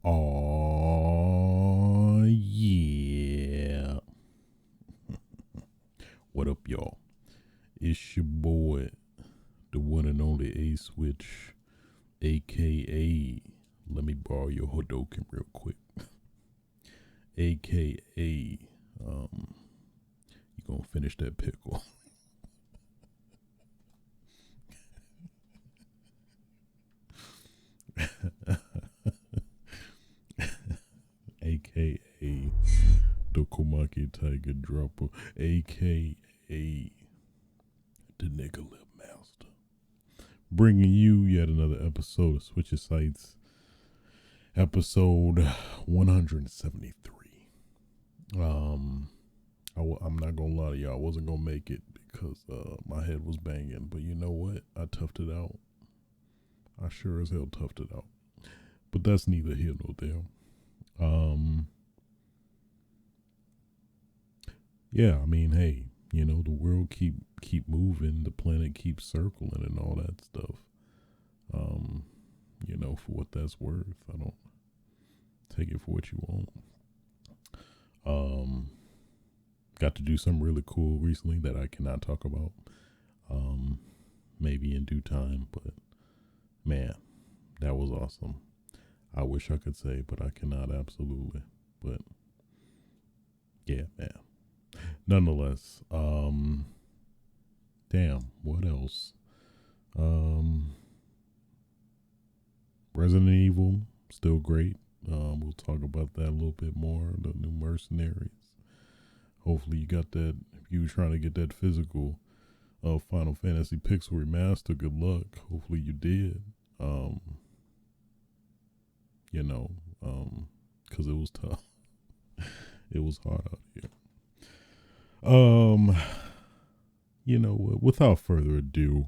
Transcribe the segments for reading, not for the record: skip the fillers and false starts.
Oh yeah. What up, y'all? It's your boy, the one and only A Switch, aka let me borrow your Hodoken real quick. aka you gonna finish that pickle. aka the Komaki Tiger Dropper, aka the Nigga Lip Master, bringing you yet another episode of Switch Your Sights, episode 173. I'm not gonna lie to y'all, I wasn't gonna make it because my head was banging, but you know what? I toughed it out. I sure as hell toughed it out. But that's neither here nor there. Yeah, I mean, hey, you know, the world keep moving, the planet keeps circling and all that stuff. You know, for what that's worth. I don't take it for what you want. Got to do something really cool recently that I cannot talk about. Maybe in due time, but man, that was awesome. I wish I could say, but I cannot, absolutely. But yeah, man. Nonetheless, damn, what else? Resident Evil, still great. We'll talk about that a little bit more. The new Mercenaries. Hopefully you got that. If you were trying to get that physical Final Fantasy Pixel Remaster, good luck. Hopefully you did. You know, because it was tough. It was hard out here. You know what? Without further ado,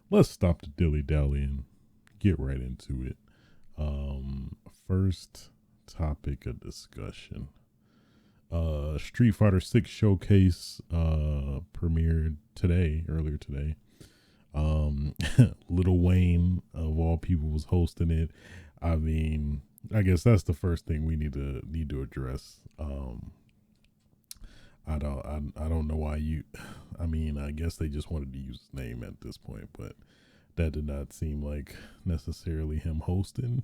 let's stop the dilly-dally and get right into it. First topic of discussion. Street Fighter 6 Showcase premiered earlier today. Lil Wayne, of all people, was hosting it. I mean, I guess that's the first thing we need to address. I don't know why I mean, I guess they just wanted to use his name at this point, but that did not seem like necessarily him hosting.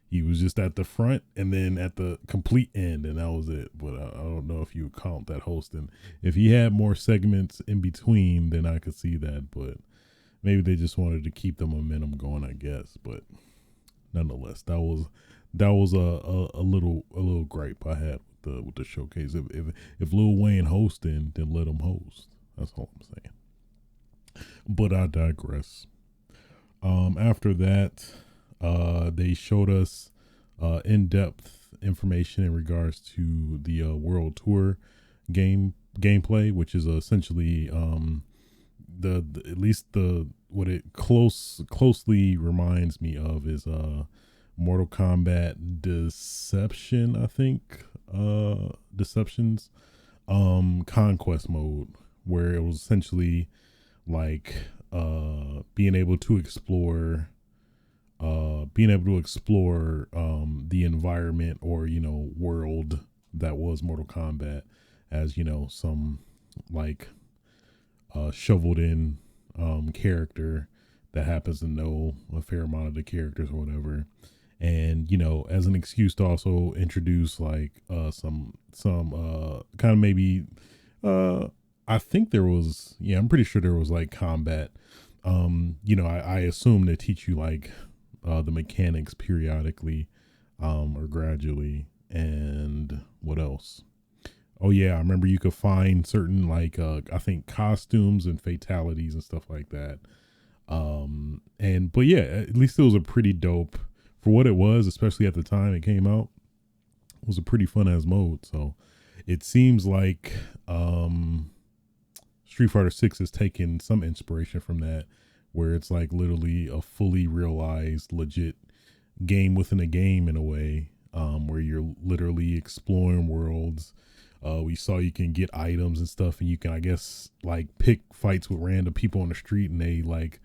He was just at the front and then at the complete end, and that was it. But I don't know if you would count that hosting. If he had more segments in between, then I could see that, but maybe they just wanted to keep the momentum going, I guess. But nonetheless, that was a little gripe I had with the showcase. If Lil Wayne hosting, then let him host. That's all I'm saying. But I digress. After that, they showed us in-depth information in regards to the World Tour gameplay, which is essentially the at least what it closely reminds me of is Mortal Kombat Deception, I think. Deception's conquest mode, where it was essentially like being able to explore the environment, or, you know, world that was Mortal Kombat, as, you know, some like shoveled in character that happens to know a fair amount of the characters or whatever. And, you know, as an excuse to also introduce like some kind of maybe I think there was, yeah, I'm pretty sure there was like combat. You know, I assume they teach you like the mechanics periodically or gradually. And what else? Oh yeah, I remember you could find certain like I think costumes and fatalities and stuff like that. But yeah, at least it was a pretty dope, for what it was, especially at the time it came out. It was a pretty fun as mode. So it seems like Street Fighter 6 is taking some inspiration from that, where it's like literally a fully realized, legit game within a game in a way, where you're literally exploring worlds, We saw you can get items and stuff, and you can, I guess, like pick fights with random people on the street, and they like,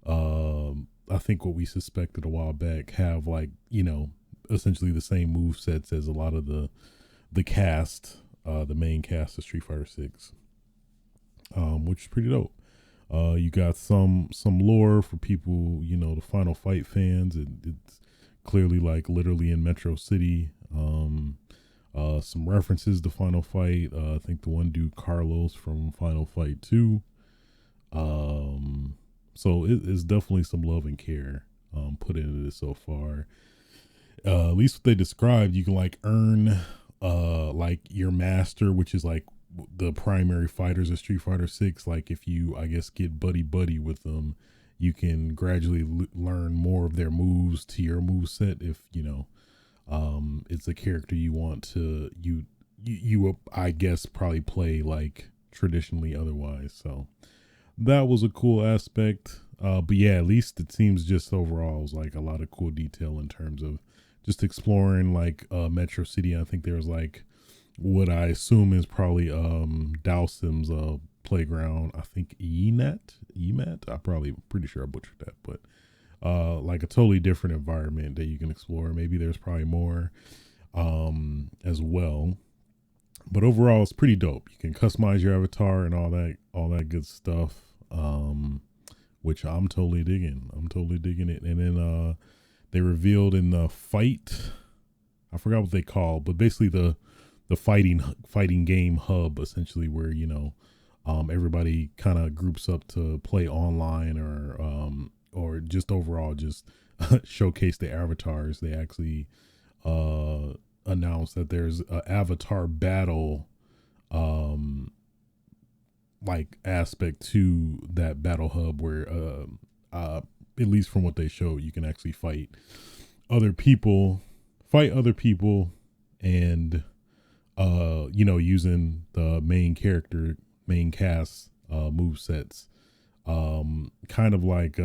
I think what we suspected a while back, have like, you know, essentially the same move sets as a lot of the cast, the main cast of Street Fighter 6, which is pretty dope. You got some lore for people, you know, the Final Fight fans. It's clearly like literally in Metro City. Some references to Final Fight. I think the one dude Carlos from Final Fight 2. So it's definitely some love and care put into this so far. At least what they described, you can like earn like your master, which is like the primary fighters of Street Fighter 6. Like if you, I guess, get buddy with them, you can gradually learn more of their moves to your move set. If you know, it's a character you want to you I guess probably play like traditionally otherwise. So that was a cool aspect. But yeah, at least it seems just overall it was like a lot of cool detail in terms of just exploring like Metro City. I think there was like what I assume is probably Dowsim's playground. I think Emat. I'm probably pretty sure I butchered that, but like a totally different environment that you can explore. Maybe there's probably more as well. But overall it's pretty dope. You can customize your avatar and all that good stuff. Which I'm totally digging. I'm totally digging it. And then they revealed in the fight, I forgot what they call, but basically the fighting game hub, essentially, where you know everybody kind of groups up to play online or just overall just showcase the avatars. They actually announced that there's an avatar battle like aspect to that battle hub where at least from what they showed, you can actually fight other people and you know, using the main cast move sets, kind of like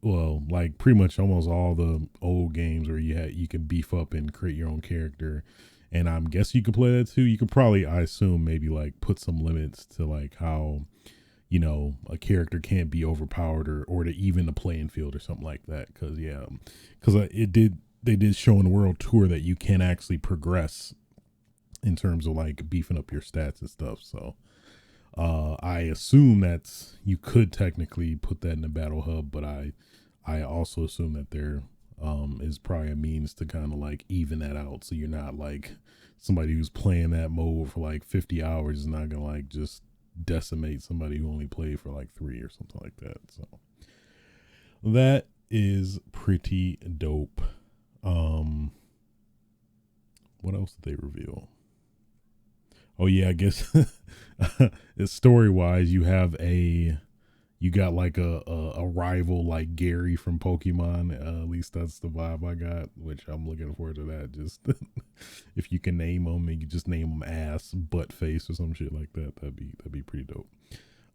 well, like pretty much almost all the old games where you can beef up and create your own character. And I'm guessing you can play that too. You could probably, I assume, maybe like put some limits to like how, you know, a character can't be overpowered or to even the playing field or something like that. Cause they did show in the world tour that you can actually progress in terms of like beefing up your stats and stuff. So I assume that's, you could technically put that in the battle hub, but I also assume that there is probably a means to kind of like even that out, so you're not like somebody who's playing that mode for like 50 hours is not gonna like just decimate somebody who only played for like 3 or something like that. So that is pretty dope. What else did they reveal? Oh yeah, I guess it's story wise, you got like a rival like Gary from Pokemon. At least that's the vibe I got, which I'm looking forward to that. Just if you can name them, and you just name them Ass, Butt Face, or some shit like that. That'd be pretty dope.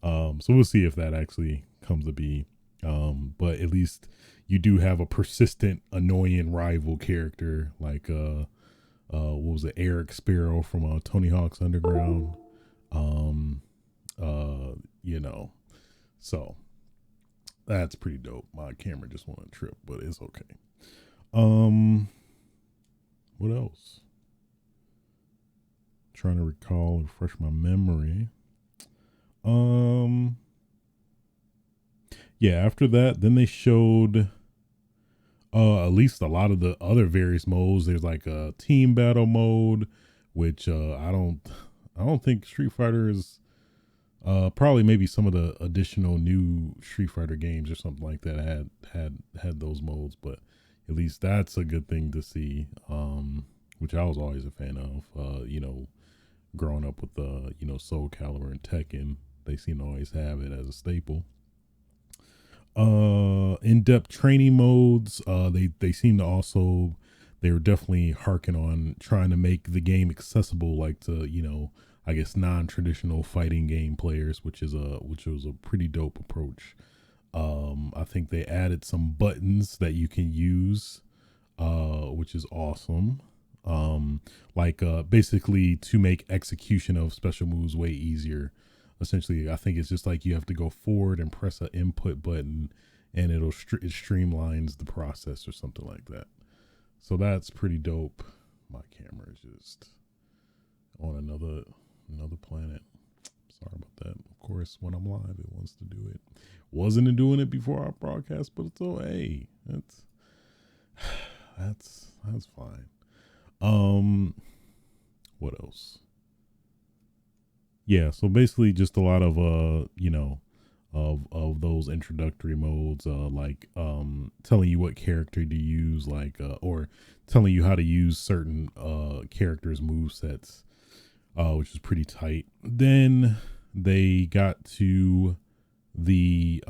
So we'll see if that actually comes to be. But at least you do have a persistent, annoying rival character like what was it, Eric Sparrow from Tony Hawk's Underground. You know. So that's pretty dope. My camera just went on a trip, but it's okay. What else? Trying to recall, refresh my memory. Yeah, after that, then they showed at least a lot of the other various modes. There's like a team battle mode, which I don't think Street Fighter is probably maybe some of the additional new Street Fighter games or something like that had those modes, but at least that's a good thing to see, which I was always a fan of. You know, growing up with you know, Soul Calibur and Tekken, they seem to always have it as a staple. In-depth training modes, they seem to also, they were definitely harking on trying to make the game accessible, like to, you know, I guess non-traditional fighting game players, which was a pretty dope approach. I think they added some buttons that you can use, which is awesome. Basically to make execution of special moves way easier. Essentially, I think it's just like you have to go forward and press an input button, and it streamlines the process or something like that. So that's pretty dope. My camera is just on another planet. Sorry about that. Of course, when I'm live, it wants to do it. Wasn't doing it before our broadcast, but it's hey, that's fine. What else? Yeah, so basically just a lot of of those introductory modes, telling you what character to use, or telling you how to use certain characters' move sets, which is pretty tight. Then they got to the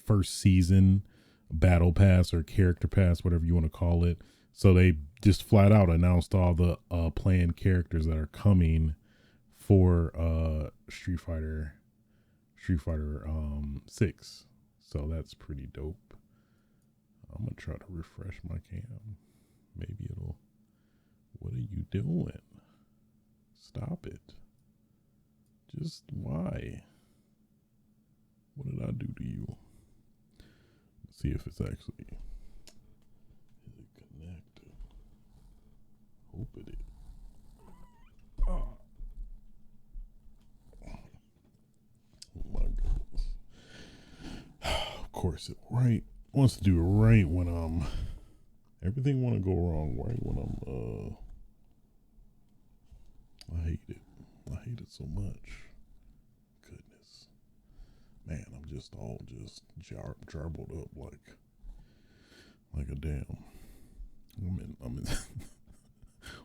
first season battle pass or character pass, whatever you want to call it. So they just flat out announced all the planned characters that are coming for Street Fighter 6. So that's pretty dope. I'm gonna try to refresh my cam. Maybe it'll. What are you doing? Stop it. Just why? What did I do to you? Let's see if it's actually. Is it connected? Hope it is. Oh. My goodness. Of course it wants to do it right when everything want to go wrong right when I hate it. I hate it so much. Goodness. Man, I'm just all jarbled up like a damn. I'm in I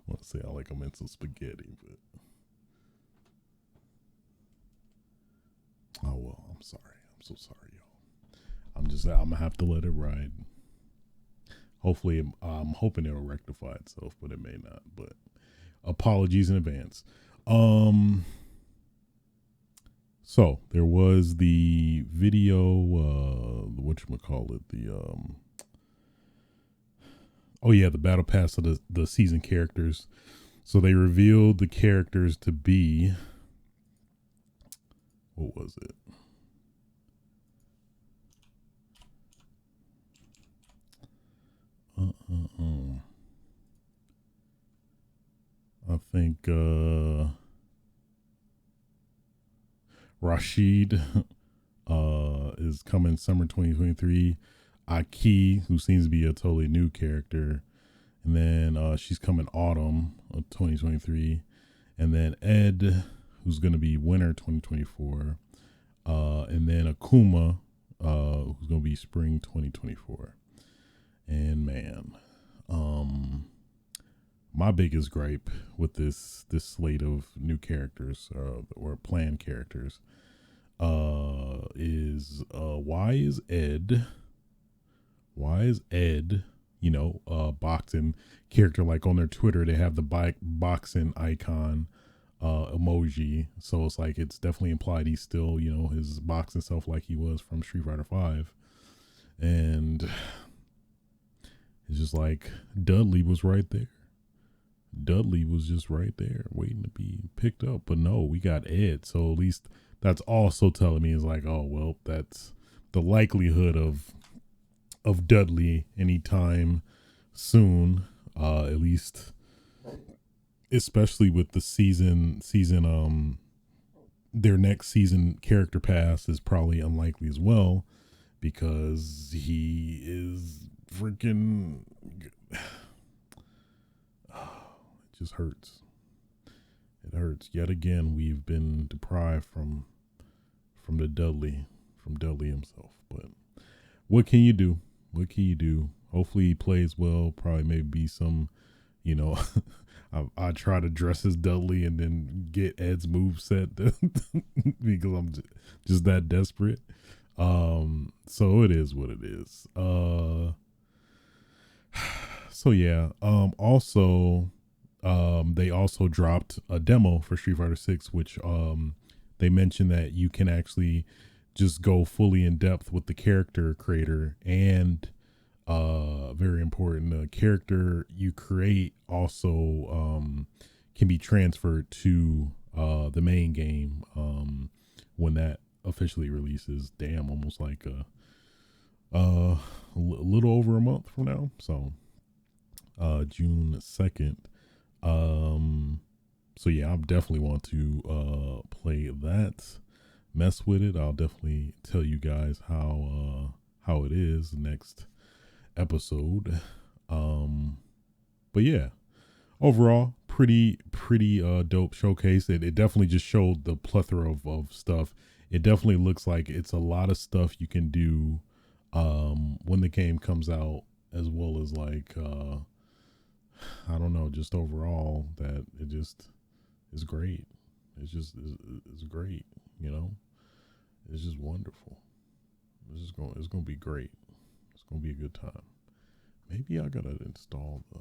want to say I'm in some spaghetti, but oh well, I'm sorry. I'm so sorry, y'all. I'm gonna have to let it ride. Hopefully, I'm hoping it'll rectify itself, but it may not. But apologies in advance. So there was the video, whatchamacallit, the battle pass of the season characters. So they revealed the characters to be, what was it? I think Rashid is coming summer 2023. Aki, who seems to be a totally new character, and then she's coming autumn of 2023, and then Ed, who's going to be winter 2024, and then Akuma, who's going to be spring 2024. And man, my biggest gripe with this slate of new characters or planned characters is why is Ed, boxing character, like on their Twitter they have the boxing icon emoji, so it's like it's definitely implied he's still his boxing self like he was from Street Fighter 5, and it's just like Dudley was right there. Dudley was just right there waiting to be picked up. But no, we got Ed. So at least that's also telling me is like, oh, well, that's the likelihood of Dudley anytime soon. At least, especially with the season, their next season character pass is probably unlikely as well, because he is freaking it just hurts. It hurts. Yet again, we've been deprived from Dudley himself. But what can you do? Hopefully he plays well. Probably maybe some, I try to dress as Dudley and then get Ed's moveset because I'm just that desperate. So it is what it is. So yeah. Also, they also dropped a demo for Street Fighter 6, which they mentioned that you can actually just go fully in depth with the character creator and very important. The character you create also can be transferred to the main game when that officially releases. Damn, almost like a little over a month from now. So June 2nd. So yeah, I definitely want to play that, mess with it. I'll definitely tell you guys how it is next episode. But yeah, overall, pretty dope showcase. It definitely just showed the plethora of stuff. It definitely looks like it's a lot of stuff you can do when the game comes out, as well as like I don't know, just overall that it just is great. It's just it's great, you know. It's just wonderful. It's gonna be great. It's gonna be a good time. Maybe I gotta install the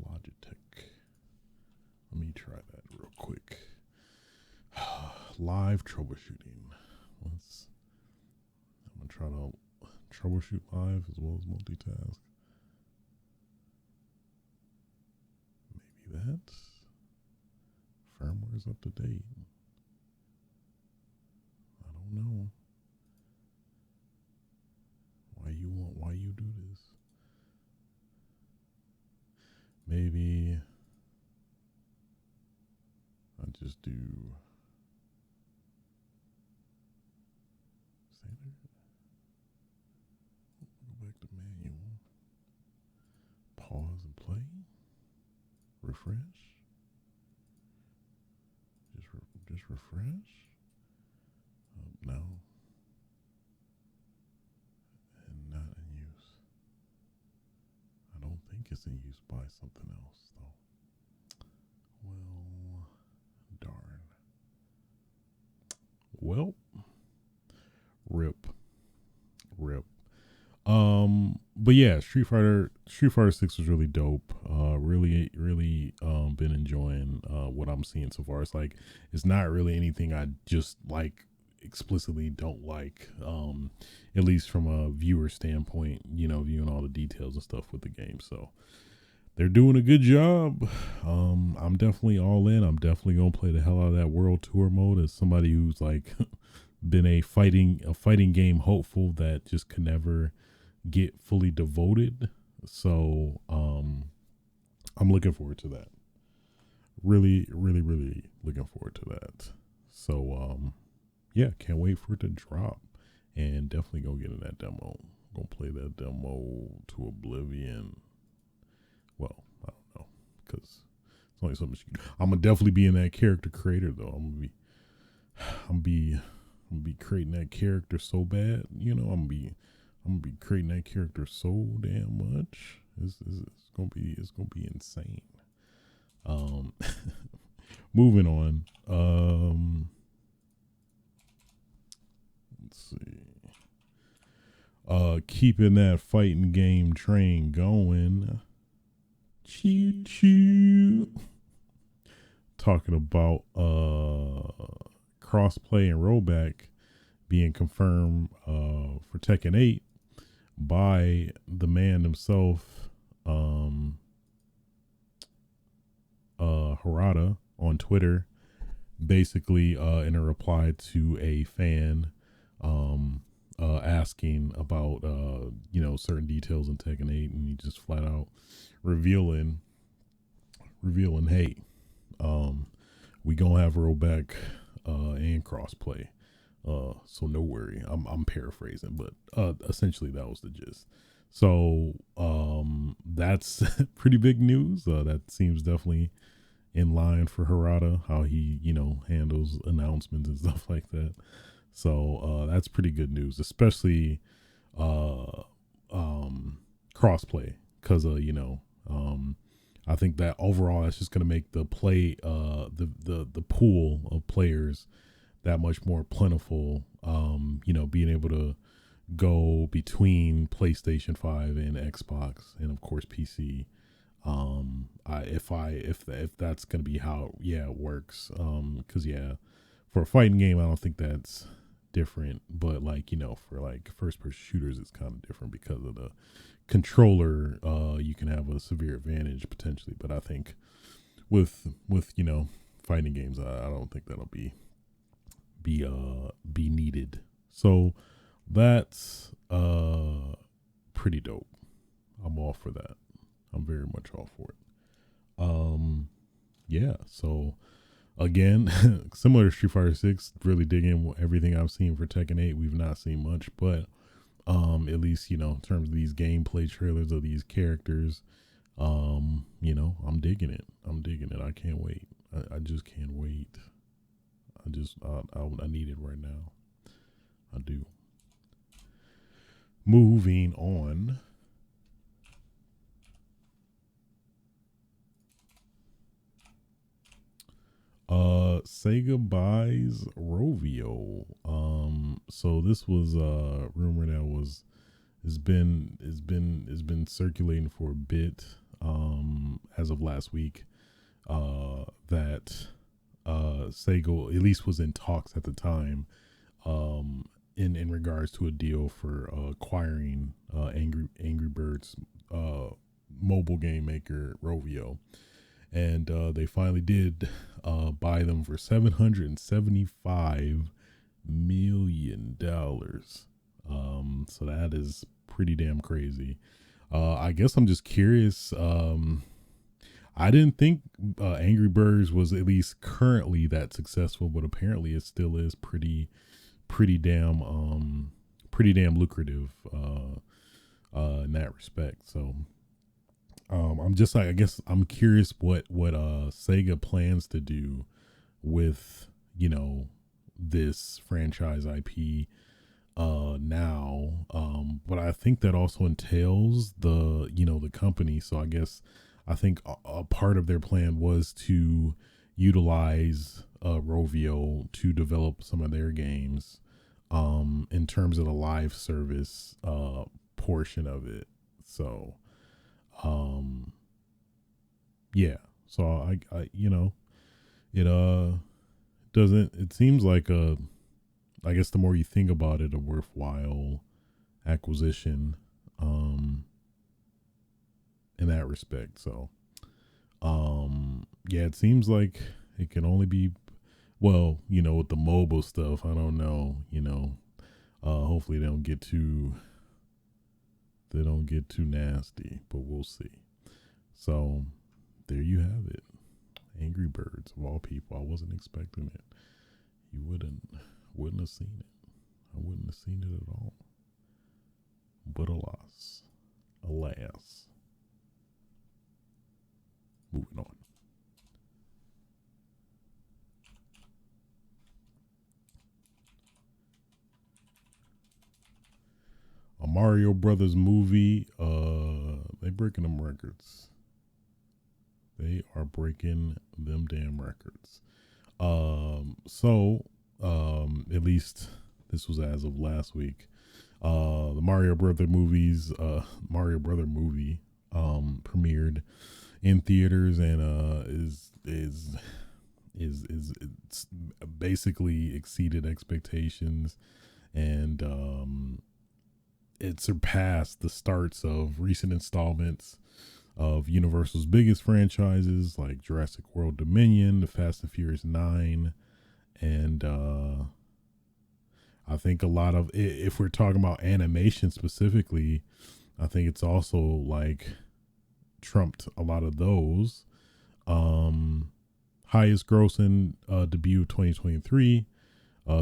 Logitech. Let me try that real quick. Live troubleshooting. I'm gonna try to troubleshoot live as well as multitask. Maybe that firmware is up to date. I don't know why you do this. Maybe I just do standard. Go back to manual. Pause and play. Refresh. Just refresh. No. And not in use. I don't think it's in use by something else though. Well, darn. Well, rip. But yeah, Street Fighter 6 was really dope. Really been enjoying what I'm seeing so far. It's like it's not really anything I just like explicitly don't like. At least from a viewer standpoint, you know, viewing all the details and stuff with the game. So they're doing a good job. I'm definitely all in. I'm definitely gonna play the hell out of that World Tour mode as somebody who's like been a fighting game hopeful that just can never get fully devoted. So I'm looking forward to that. Really looking forward to that. So yeah, can't wait for it to drop, and definitely go get in that demo. Gonna play that demo to oblivion. Well, I don't know, because it's only so much you can do. I'm gonna definitely be in that character creator though. I'm gonna be creating that character so bad, you know. I'm gonna be creating that character so damn much. It's gonna be insane. Moving on. Let's see. Keeping that fighting game train going. Choo choo. Talking about crossplay and rollback being confirmed for Tekken 8 by the man himself, Harada, on Twitter, basically in a reply to a fan asking about you know, certain details in Tekken 8, and he just flat out revealing, hey, we gonna have rollback and crossplay. So no worry. I'm paraphrasing, but essentially that was the gist. So that's pretty big news. That seems definitely in line for Harada, how he, you know, handles announcements and stuff like that. So that's pretty good news, especially crossplay, because you know, I think that overall that's just gonna make the play the pool of players that much more plentiful. You know, being able to go between PlayStation 5 and Xbox, and of course PC. If that's gonna be how it works, because yeah, for a fighting game, I don't think that's different, but like, for like first person shooters, it's kind of different because of the controller. You can have a severe advantage potentially, but I think with fighting games, I don't think that'll be needed. So that's pretty dope. I'm all for that. I'm very much all for it. Yeah, so again, similar to Street Fighter 6, really digging everything I've seen for Tekken 8. We've not seen much, but at least, in terms of these gameplay trailers of these characters, I'm digging it. I can't wait. I just can't wait. I need it right now. I do. Moving on. Sega buys Rovio. So this was a rumor that has been circulating for a bit. As of last week, that Sega at least was in talks at the time, in regards to a deal for acquiring Angry Birds mobile game maker Rovio. And they finally did buy them for $775 million. So that is pretty damn crazy. I guess I'm just curious. I didn't think Angry Birds was at least currently that successful, but apparently it still is pretty damn lucrative in that respect. So I'm just like, I guess I'm curious what Sega plans to do with this franchise IP now, but I think that also entails the company. So I think a part of their plan was to utilize Rovio to develop some of their games in terms of the live service portion of it. So yeah, so I it doesn't, it seems like I guess the more you think about it, a worthwhile acquisition in that respect. So yeah, it seems like it can only be, well, with the mobile stuff, I don't know, hopefully they don't get too nasty, but we'll see. So there you have it. Angry Birds, of all people. I wasn't expecting it. You wouldn't have seen it. I wouldn't have seen it at all. But alas. Moving on. A Mario Brothers movie. They breaking them records. They are breaking them damn records. At least this was as of last week. The Mario Brother movie premiered in theaters and is it's basically exceeded expectations, and it surpassed the starts of recent installments of Universal's biggest franchises like Jurassic World Dominion, The Fast and Furious 9, and I think a lot of, if we're talking about animation specifically, I think it's also like trumped a lot of those. Highest grossing debut of 2023,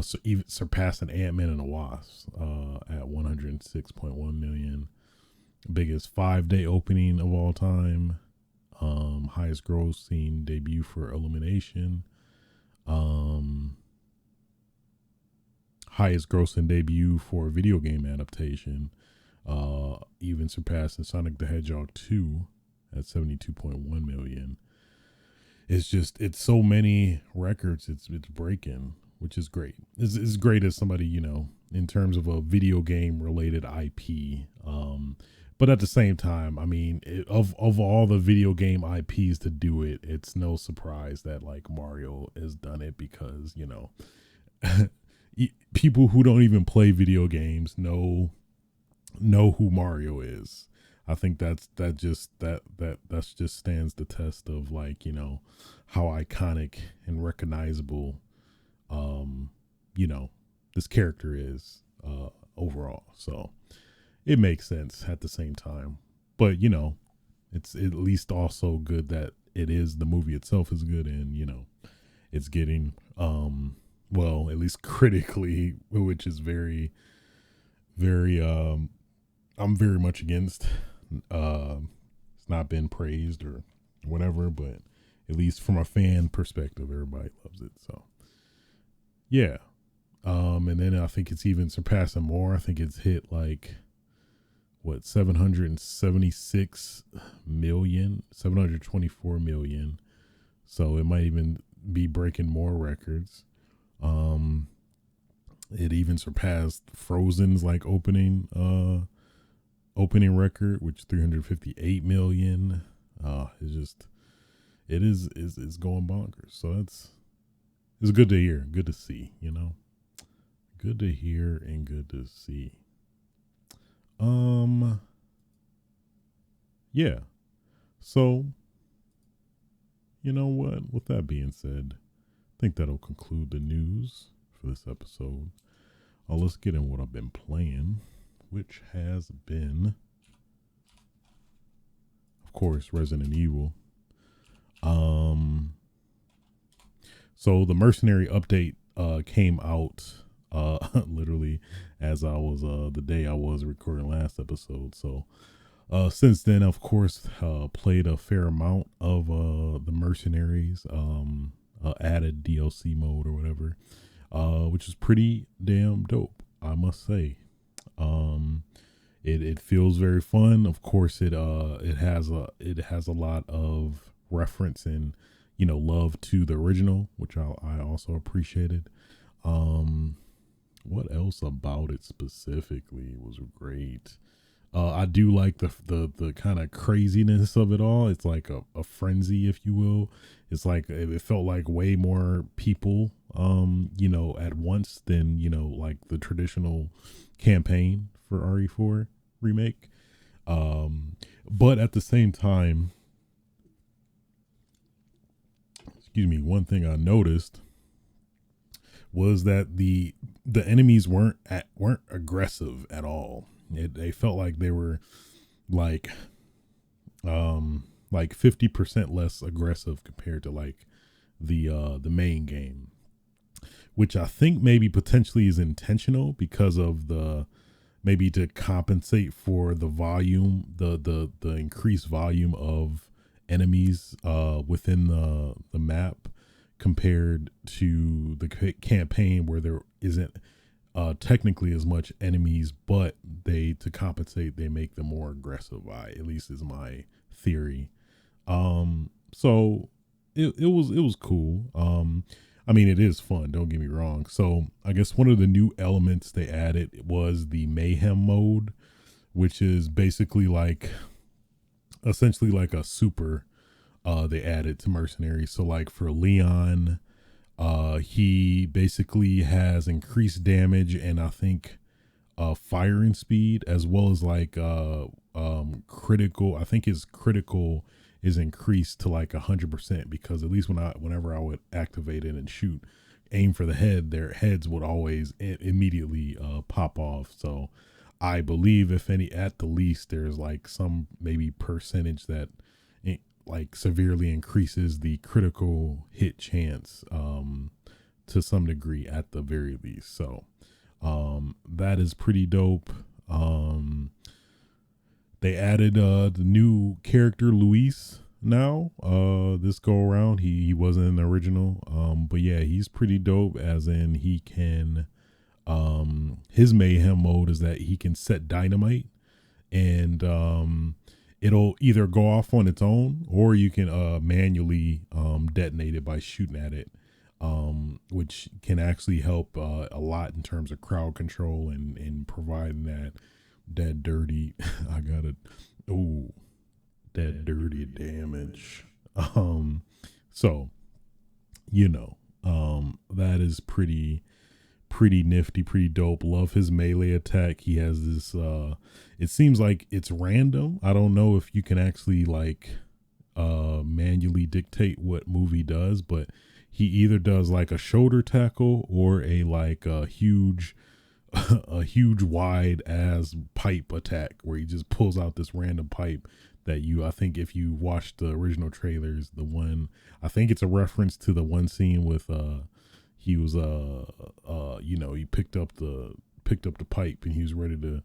so even surpassing Ant-Man and the Wasp at 106.1 million. Biggest 5-day opening of all time. Highest grossing debut for Illumination. Highest grossing debut for a video game adaptation. Even surpassing Sonic the Hedgehog 2 at 72.1 million. It's so many records it's breaking, which is great. It's great as somebody, in terms of a video game related IP. But at the same time, I mean, of all the video game IPs to do it, it's no surprise that like Mario has done it because, people who don't even play video games know who Mario is. I think that just stands the test of, like, how iconic and recognizable um this character is overall. So it makes sense at the same time. But it's at least also good that the movie itself is good, and it's getting well, at least critically, which is very, very I'm very much against. It's not been praised or whatever, but at least from a fan perspective, everybody loves it. So yeah. And then I think it's even surpassing more. I think it's hit like 776 million, 724 million. So it might even be breaking more records. It even surpassed Frozen's like opening record, which 358 million. It's going bonkers. So it's good to hear, good to see, good to hear and good to see. Yeah. So, you know what? With that being said, I think that'll conclude the news for this episode. Let's get in what I've been playing, which has been, of course, Resident Evil. So the Mercenary update came out literally as I was the day I was recording last episode. So since then, of course, played a fair amount of the Mercenaries added DLC mode or whatever, which is pretty damn dope, I must say. It feels very fun. Of course, it has a lot of reference and love to the original, which I also appreciated. What else about it specifically was great? I do like the kind of craziness of it all. It's like a frenzy, if you will. It's like it felt like way more people, at once than like the traditional campaign for RE4 Remake. But at the same time, excuse me, one thing I noticed was that the enemies weren't aggressive at all. They felt like they were like 50% less aggressive compared to like the main game, which I think maybe potentially is intentional because of maybe to compensate for the volume, the increased volume of enemies within the map compared to the campaign, where there isn't technically as much enemies, but to compensate, they make them more aggressive. At least is my theory. So it was cool. I mean, it is fun, don't get me wrong. So I guess one of the new elements they added was the mayhem mode, which is basically essentially like a super they added to Mercenaries. So like for Leon, he basically has increased damage and I think firing speed, as well as like critical. I think his critical is increased to like 100%, because at least whenever I would activate it and aim for the head, their heads would always immediately pop off. So I believe, if any, at the least, there's like some maybe percentage that like severely increases the critical hit chance to some degree at the very least. So that is pretty dope. They added the new character Luis now this go around. He wasn't in the original, but yeah, he's pretty dope, as in he can his mayhem mode is that he can set dynamite, and it'll either go off on its own, or you can manually detonate it by shooting at it, which can actually help a lot in terms of crowd control and providing that dirty that dirty damage. So that is pretty pretty nifty, pretty dope. Love his melee attack. He has this it seems like it's random. I don't know if you can actually like manually dictate what move he does, but he either does like a shoulder tackle or a like a huge a huge wide ass pipe attack where he just pulls out this random pipe that I think if you watch the original trailers, the one, I think it's a reference to the one scene with he was he picked up the pipe and he was ready to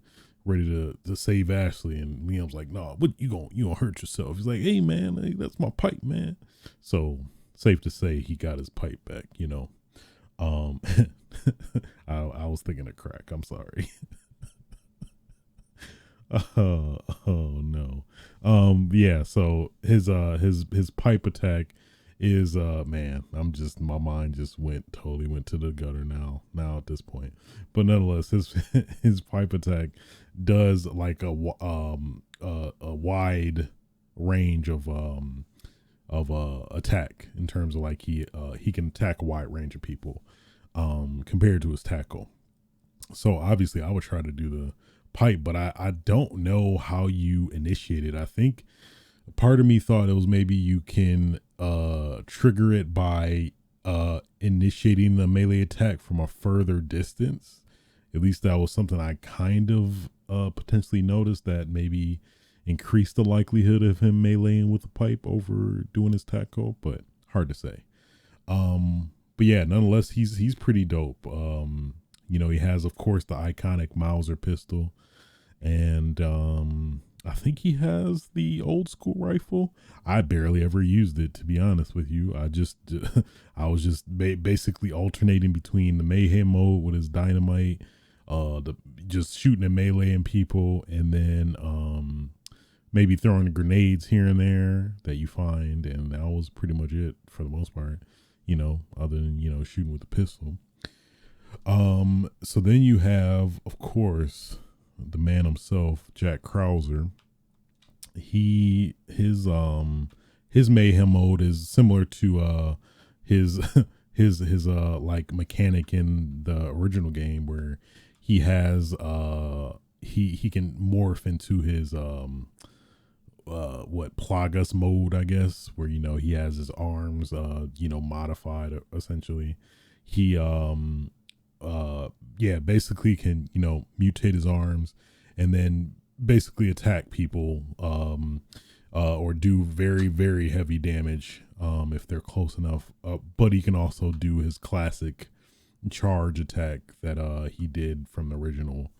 save Ashley, and Liam's like, "No, what you gonna hurt yourself?" He's like, "Hey man, hey, that's my pipe, man." So safe to say he got his pipe back, I was thinking of crack. I'm sorry. Oh no. Yeah, so his pipe attack is man, my mind just totally went to the gutter now at this point. But nonetheless, his pipe attack does like a wide range of attack in terms of like he can attack a wide range of people compared to his tackle. So obviously I would try to do the pipe, but I don't know how you initiate it. I think part of me thought it was maybe you can trigger it by initiating the melee attack from a further distance. At least that was something I kind of potentially noticed, that maybe increased the likelihood of him meleeing with a pipe over doing his tackle, but hard to say. But yeah, nonetheless, he's pretty dope. He has, of course, the iconic Mauser pistol, and I think he has the old school rifle. I barely ever used it, to be honest with you. I was just basically alternating between the mayhem mode with his dynamite, just shooting and meleeing people, and then maybe throwing grenades here and there that you find, and that was pretty much it for the most part. Other than shooting with the pistol. So then you have, of course, the man himself, Jack Krauser. His mayhem mode is similar to his his like mechanic in the original game, where he has he can morph into his Plagas mode, I guess, where he has his arms modified essentially. He basically can mutate his arms and then basically attack people or do very, very heavy damage if they're close enough, but he can also do his classic charge attack that he did from the original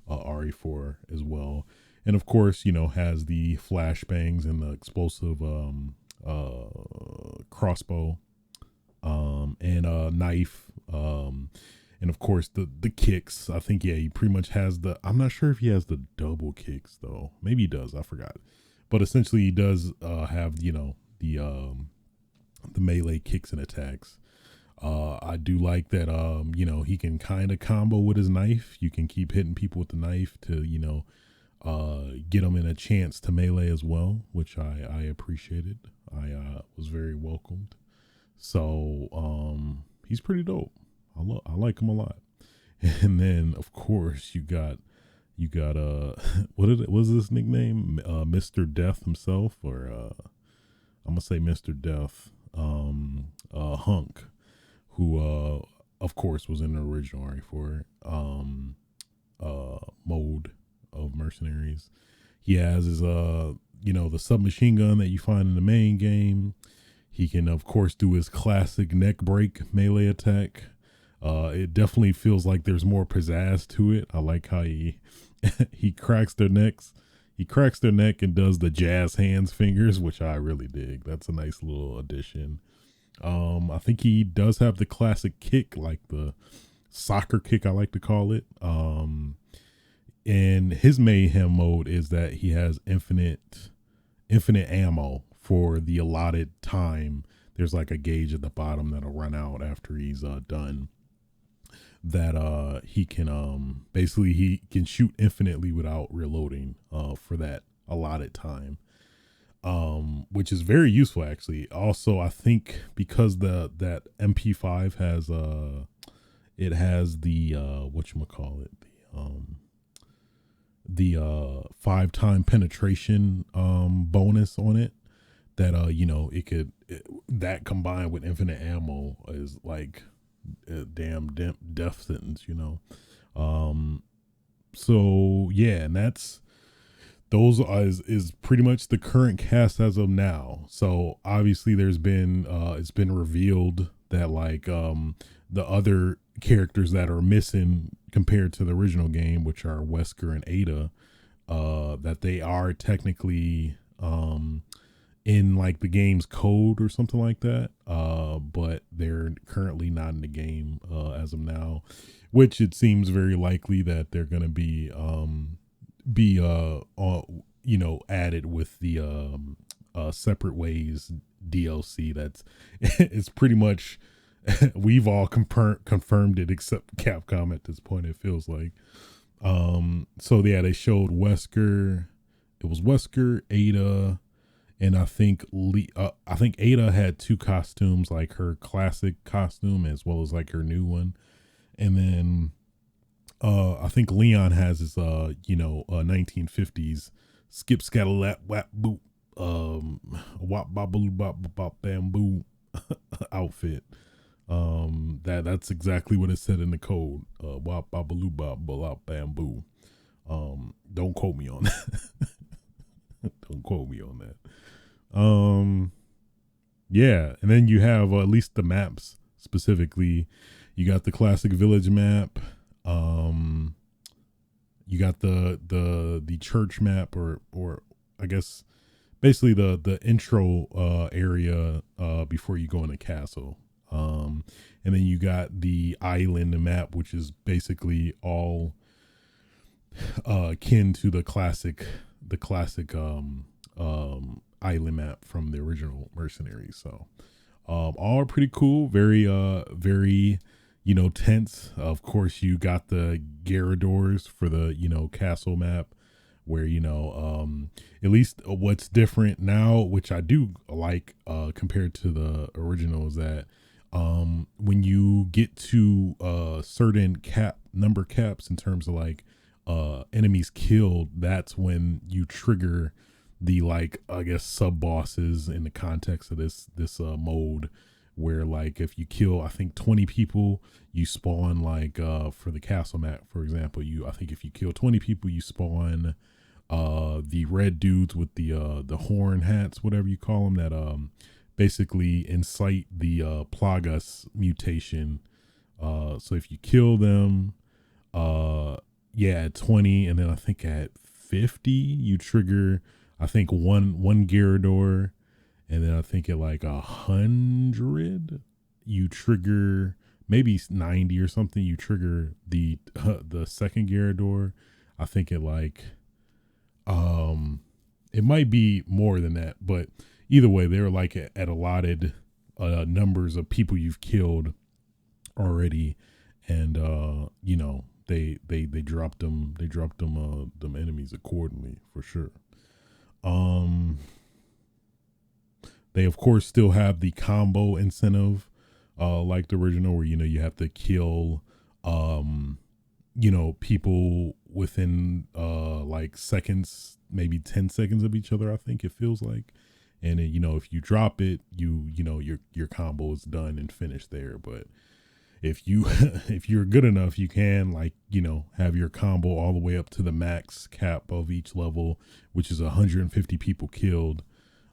RE4 as well. And of course, has the flashbangs and the explosive crossbow and a knife. And of course the kicks. I think, he pretty much has I'm not sure if he has the double kicks though. Maybe he does. I forgot. But essentially he does have, the melee kicks and attacks. I do like that, he can kind of combo with his knife. You can keep hitting people with the knife to, get them in a chance to melee as well, which I appreciated. I was very welcomed. So he's pretty dope. I like him a lot. And then of course you got what was his nickname? Mr. Death himself, or I'm gonna say Mr. Death, Hunk, who of course was in the original RE4 mode of Mercenaries. He has his the submachine gun that you find in the main game. He can of course do his classic neck break melee attack. It definitely feels like there's more pizzazz to it. I like how he cracks their necks. He cracks their neck and does the jazz hands fingers, which I really dig. That's a nice little addition. I think he does have the classic kick, like the soccer kick, I like to call it. And his mayhem mode is that he has infinite ammo for the allotted time. There's like a gauge at the bottom that'll run out after he's done. That he can basically he can shoot infinitely without reloading for that allotted time, which is very useful actually. Also, I think because that MP5 has it has the whatchamacallit, the 5-time penetration bonus on it, that it could that combined with infinite ammo is like a damn death sentence, so yeah, and those is pretty much the current cast as of now. So obviously there's been it's been revealed that like the other characters that are missing compared to the original game, which are Wesker and Ada, that they are technically in like the game's code or something like that, but they're currently not in the game as of now, which it seems very likely that they're going to be added with the Separate Ways DLC. That's it's pretty much we've all confirmed it except Capcom at this point, it feels like. So yeah, they showed Wesker. It was Wesker, Ada, and I think Ada had 2 costumes, like her classic costume as well as like her new one. And then I think Leon has his 1950s skip scatterlap wap boop wop babaloo bop bop bamboo outfit. That's exactly what it said in the code. Wop babaloo bop bop bamboo. Don't quote me on that. Don't quote me on that. Yeah, and then you have at least the maps specifically. You got the classic village map. You got the church map, or I guess basically the intro area before you go in the castle. And then you got the island map, which is basically all akin to the classic island map from the original Mercenaries. So all are pretty cool, very very tense. Of course, you got the Garradors for the castle map, where at least what's different now, which I do like compared to the original, is that when you get to certain number caps in terms of like enemies killed, that's when you trigger the, like, I guess sub bosses in the context of this mode, where like if you kill I think 20 people, you spawn like for the castle map, for example, I think if you kill 20 people, you spawn the red dudes with the horn hats, whatever you call them, that basically incite the Plagas mutation. So if you kill them at 20, and then I think at 50 you trigger I think one Gyarados, and then I think at like 100 you trigger, maybe 90 or something, you trigger the second Gyarados. I think it like it might be more than that, but either way, they're like at allotted numbers of people you've killed already, and they dropped them them enemies accordingly, for sure. They of course still have the combo incentive, like the original, where you have to kill people within like seconds, maybe 10 seconds of each other, I think it feels like. And then, if you drop it, your combo is done and finished there. But if you if you're good enough, you can, like, have your combo all the way up to the max cap of each level, which is 150 people killed.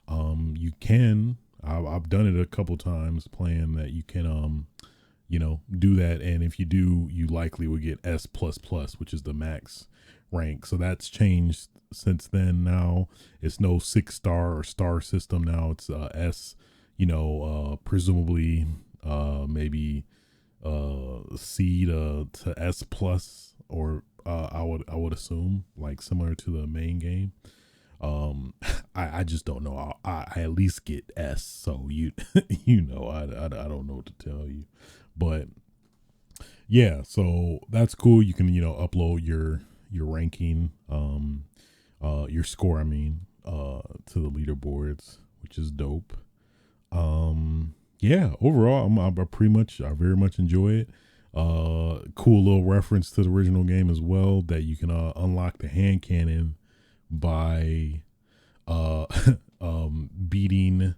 You can, I've done it a couple times playing that, you can do that, and if you do, you likely will get S++, which is the max rank. So that's changed since then. Now it's no 6-star or star system. Now it's S, presumably maybe C to S plus, or I would assume, like, similar to the main game. I just don't know. I at least get S, so I don't know what to tell you, but yeah, so that's cool. You can upload your ranking, your score, I mean, to the leaderboards, which is dope. Yeah, overall, I very much enjoy it. Cool little reference to the original game as well, that you can unlock the hand cannon by uh beating.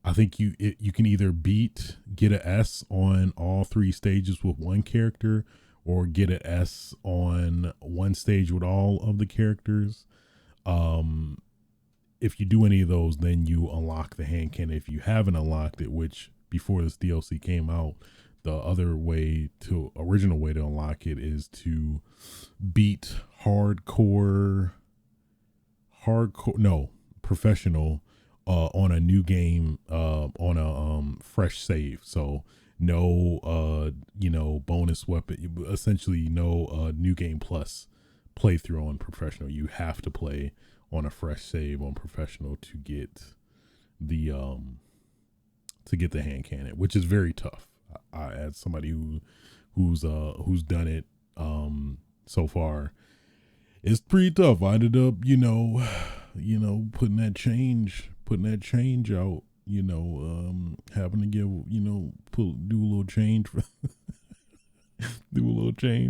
I think you can either get a S on all three stages with one character, or get a S on one stage with all of the characters. Um, if you do any of those, then you unlock the hand cannon. If you haven't unlocked it, which before this DLC came out, the original way to unlock it is to beat professional on a new game, on a fresh save. So no bonus weapon, essentially no new game plus playthrough on professional. You have to play on a fresh save on professional to get the hand cannon, which is very tough. As somebody who's done it so far, it's pretty tough. I ended up putting that change out, having to give do a little change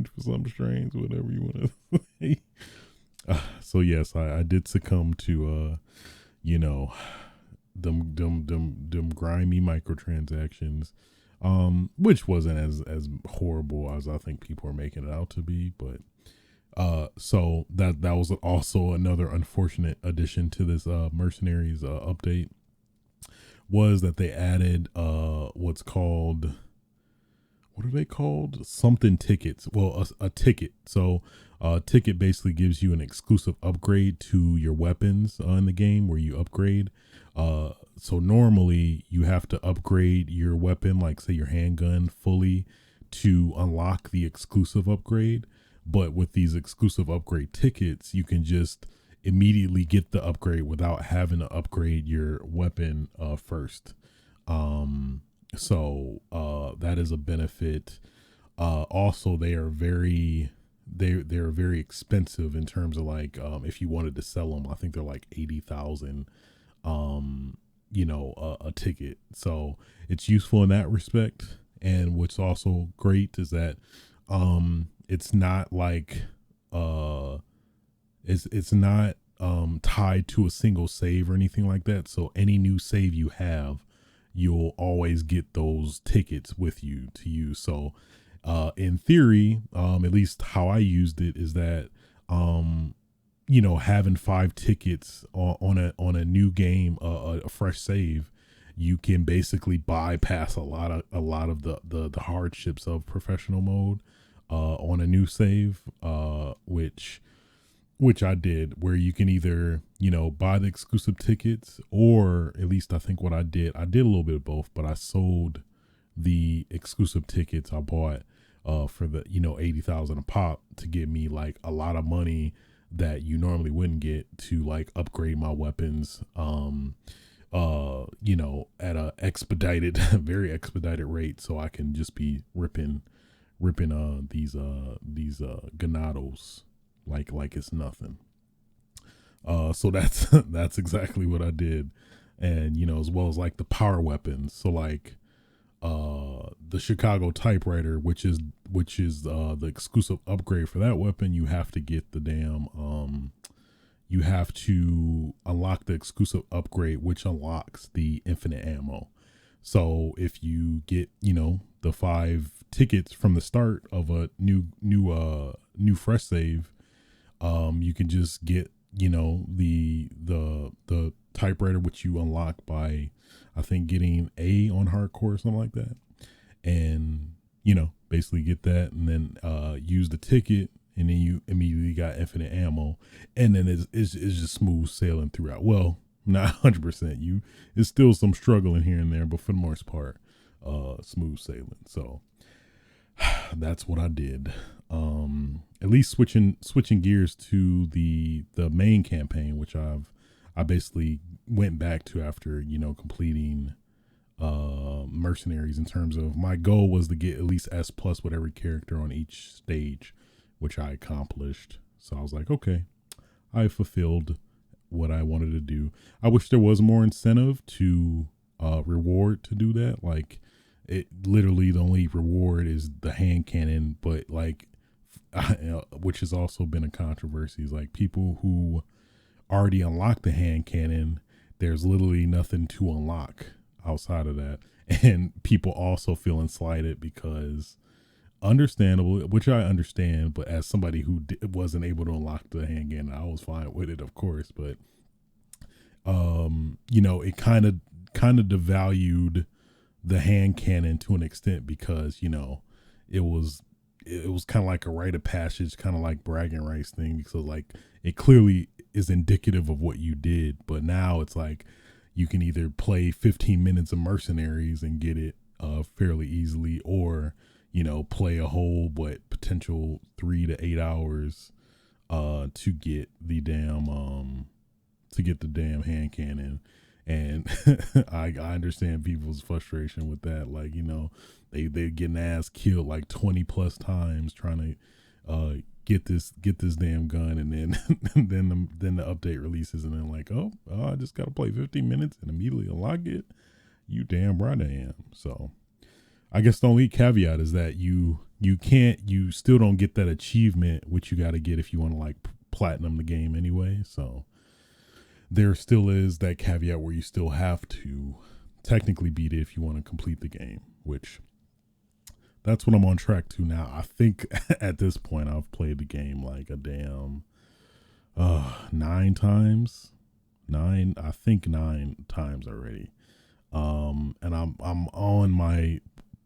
for some strains, whatever you want to say. So yes, I did succumb to them grimy microtransactions, which wasn't as horrible as I think people are making it out to be. But so that was also another unfortunate addition to this Mercenaries update, was that they added what are they called? Something tickets. Well, a ticket. So a ticket basically gives you an exclusive upgrade to your weapons in the game, where you upgrade. So normally you have to upgrade your weapon, like say your handgun, fully to unlock the exclusive upgrade. But with these exclusive upgrade tickets, you can just immediately get the upgrade without having to upgrade your weapon first. So that is a benefit. Also, they're very expensive in terms of like, if you wanted to sell them, I think they're like 80,000 a ticket. So it's useful in that respect. And what's also great is that it's not like it's not tied to a single save or anything like that. So any new save you have, you'll always get those tickets with you to use. So in theory, at least how I used it, is that having 5 tickets on a new game, a fresh save, you can basically bypass a lot of the hardships of professional mode on a new save, which I did, where you can either, buy the exclusive tickets, or at least I think what I did a little bit of both, but I sold the exclusive tickets I bought for the, 80,000 a pop, to give me like a lot of money that you normally wouldn't get, to like upgrade my weapons, at a expedited, very expedited rate, so I can just be ripping these ganados like it's nothing. So that's exactly what I did. And as well as like the power weapons, so like the Chicago typewriter, which is the exclusive upgrade for that weapon, you have to get the damn you have to unlock the exclusive upgrade, which unlocks the infinite ammo. So if you get the 5 tickets from the start of a new fresh save, you can just get the typewriter, which you unlock by, I think, getting A on hardcore or something like that, and basically get that, and then use the ticket, and then you immediately got infinite ammo, and then it's just smooth sailing throughout. Well, not 100%. It's still some struggling here and there, but for the most part, smooth sailing. So that's what I did. At least switching gears to the main campaign, which I basically went back to after completing Mercenaries. In terms of, my goal was to get at least S+ with every character on each stage, which I accomplished. So I was like, okay, I fulfilled what I wanted to do. I wish there was more incentive to reward to do that. Like, it literally the only reward is the hand cannon, but like, which has also been a controversy, is like people who already unlocked the hand cannon, there's literally nothing to unlock outside of that. And people also feeling slighted because, understandable, which I understand, but as somebody who wasn't able to unlock the hand cannon, I was fine with it, of course. But you know, it kind of devalued the hand cannon to an extent, because, you know, it was kind of like a rite of passage, kind of like bragging rights thing, because like it clearly is indicative of what you did. But now it's like you can either play 15 minutes of Mercenaries and get it fairly easily, or, you know, play a whole potential 3 to 8 hours to get the damn hand cannon. And I understand people's frustration with that. Like, you know, they're getting ass killed like 20 plus times trying to get this damn gun, and then then the update releases, and then like, oh, I just gotta play 15 minutes and immediately unlock it. You damn right I am. So I guess the only caveat is that you still don't get that achievement, which you got to get if you want to like platinum the game anyway. So there still is that caveat where you still have to technically beat it if you want to complete the game, which that's what I'm on track to now. I think at this point I've played the game like a damn 9 times. I think 9 times already. And I'm on my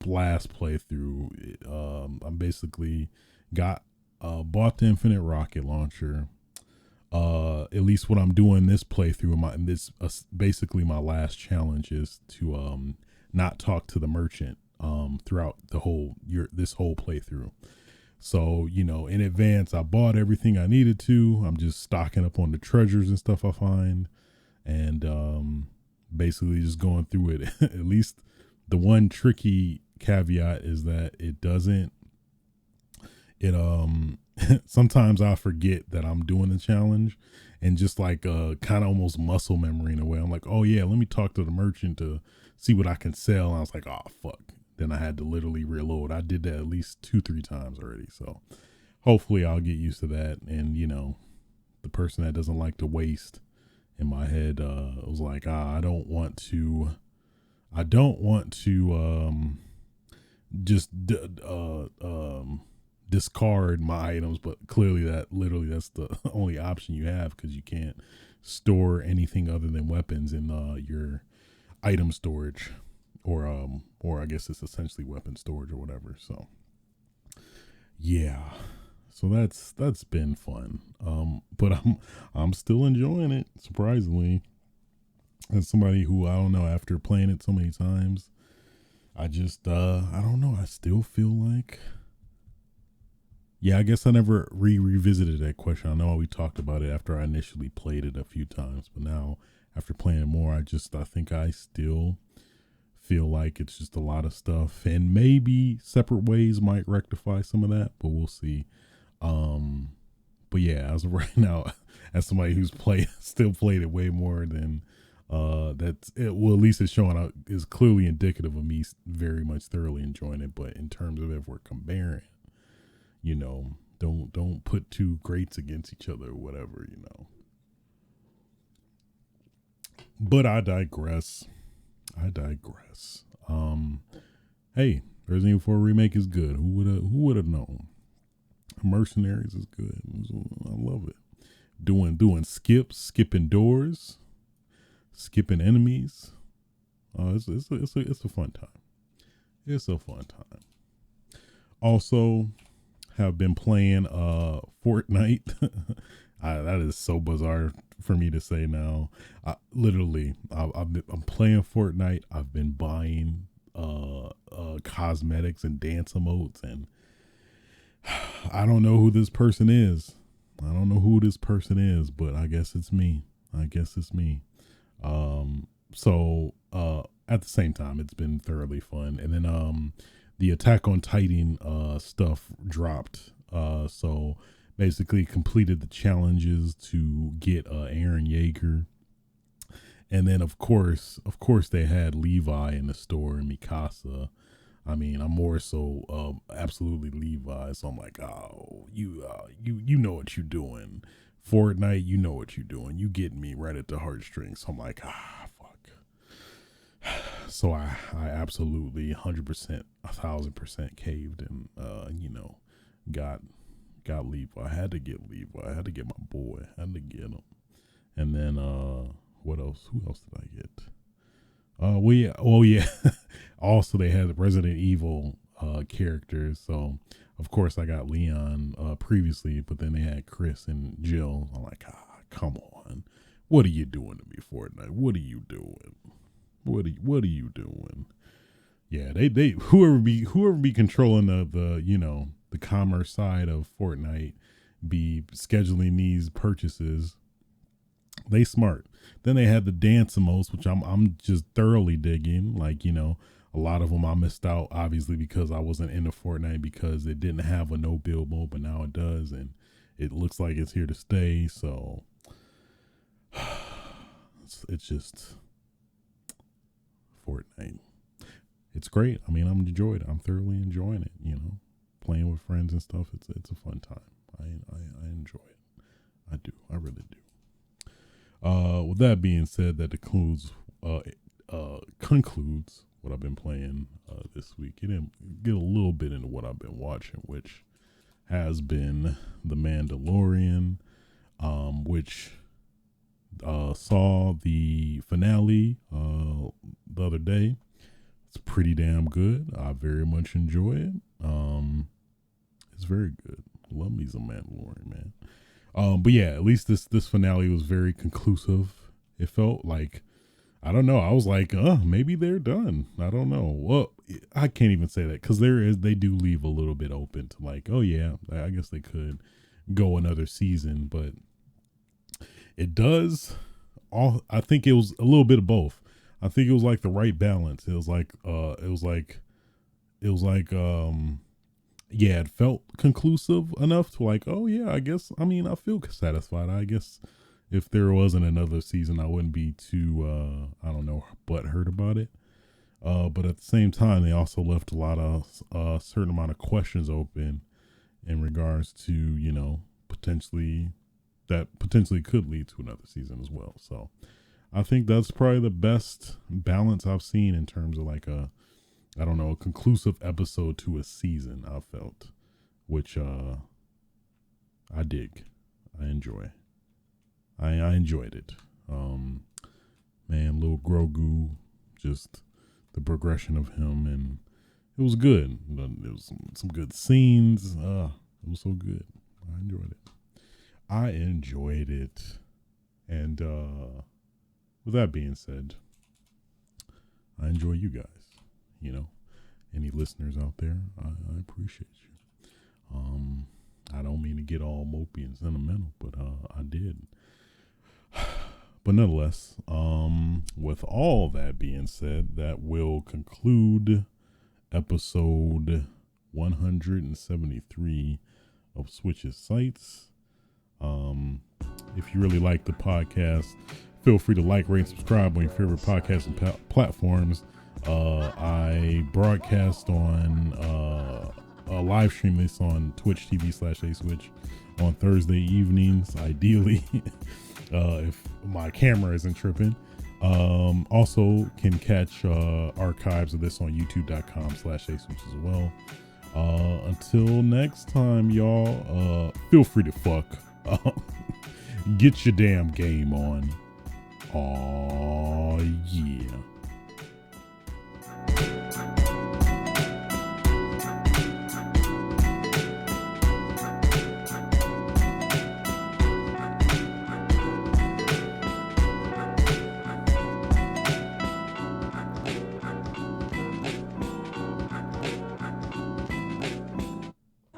last playthrough. I'm basically bought the Infinite Rocket Launcher. At least what I'm doing this playthrough, basically my last challenge is to not talk to the merchant throughout this whole playthrough. So, you know, in advance I bought everything I needed to. I'm just stocking up on the treasures and stuff I find, and basically just going through it. At least the one tricky caveat is that sometimes I forget that I'm doing the challenge, and just like kind of almost muscle memory in a way. I'm like, oh yeah, let me talk to the merchant to see what I can sell. And I was like, oh fuck. Then I had to literally reload. I did that at least 2-3 times already. So hopefully I'll get used to that. And, you know, the person that doesn't like to waste, in my head, was like, I don't want to just discard my items, but clearly that's the only option you have, because you can't store anything other than weapons in your item storage, or I guess it's essentially weapon storage or whatever. So yeah, so that's been fun. But I'm still enjoying it, surprisingly. As somebody who, I don't know, after playing it so many times, I just I don't know, I still feel like, yeah, I guess I never revisited that question. I know we talked about it after I initially played it a few times, but now after playing it more, I think I still feel like it's just a lot of stuff, and maybe separate ways might rectify some of that, but we'll see. But yeah, as of right now, as somebody who's still played it way more than that's it, well, at least it's showing out, is clearly indicative of me very much thoroughly enjoying it. But in terms of if we're comparing, you know, don't put two greats against each other or whatever, you know. But I digress. Hey, Resident Evil 4 Remake is good. Who would have known? Mercenaries is good. I love it. Doing skipping doors, skipping enemies. It's a fun time. It's a fun time. Also, have been playing Fortnite. That is so bizarre for me to say now. I'm playing Fortnite. I've been buying cosmetics and dance emotes, and I don't know who this person is. But I guess it's me. So at the same time, it's been thoroughly fun. And then the Attack on Titan stuff dropped. So basically completed the challenges to get Aaron Yeager. And then of course they had Levi in the store and Mikasa. I mean, I'm more so absolutely Levi. So I'm like, oh, you know what you're doing. Fortnite, you know what you're doing. You getting me right at the heartstrings. So I'm like, fuck. So I absolutely 100%, 1,000% caved and got Levi. I had to get Levi. I had to get my boy. I had to get him. And then what else? Who else did I get? Also, they had Resident Evil characters. So, of course, I got Leon previously, but then they had Chris and Jill. I'm like, come on. What are you doing to me, Fortnite? What are you doing? What are you doing? Yeah, they whoever be controlling the commerce side of Fortnite be scheduling these purchases. They smart. Then they had the dance emotes, which I'm just thoroughly digging. Like, a lot of them I missed out, obviously, because I wasn't into Fortnite because it didn't have a no build mode, but now it does, and it looks like it's here to stay. So it's just Fortnite. It's great. I mean, I'm enjoying it. I'm thoroughly enjoying it. Playing with friends and stuff. It's a fun time. I enjoy it. I do. I really do. With that being said, that concludes what I've been playing this week. Get a little bit into what I've been watching, which has been The Mandalorian, which saw the finale the other day. It's pretty damn good. I very much enjoy it. It's very good. Love me some Mandalorian, man. But yeah, at least this finale was very conclusive. It felt like, I don't know. I was like, maybe they're done. I don't know. Well, I can't even say that because they do leave a little bit open to like, oh yeah, I guess they could go another season, but it does I think it was a little bit of both. I think it was like the right balance. It was like, yeah, it felt conclusive enough to like, oh yeah, I guess, I mean, I feel satisfied. I guess if there wasn't another season, I wouldn't be too, I don't know, butthurt about it. But at the same time, they also left a lot of, certain amount of questions open in regards to, potentially could lead to another season as well. So I think that's probably the best balance I've seen in terms of like a conclusive episode to a season. I felt, which I dig. I enjoy. I enjoyed it. Man, little Grogu, just the progression of him, and it was good. It was some good scenes. It was so good. I enjoyed it. And with that being said, I enjoy you guys. Any listeners out there, I appreciate you. I don't mean to get all mopey and sentimental, but I did. But nonetheless, with all that being said, that will conclude episode 173 of Switch's Sights. If you really like the podcast, feel free to like, rate, and subscribe on your favorite podcasting platforms. I broadcast on live stream this on Twitch TV/aswitch on Thursday evenings, ideally, if my camera isn't tripping. Also can catch archives of this on youtube.com/aswitch as well. Until next time, y'all, feel free to fuck. Get your damn game on. Aw, yeah.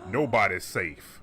Nobody's safe.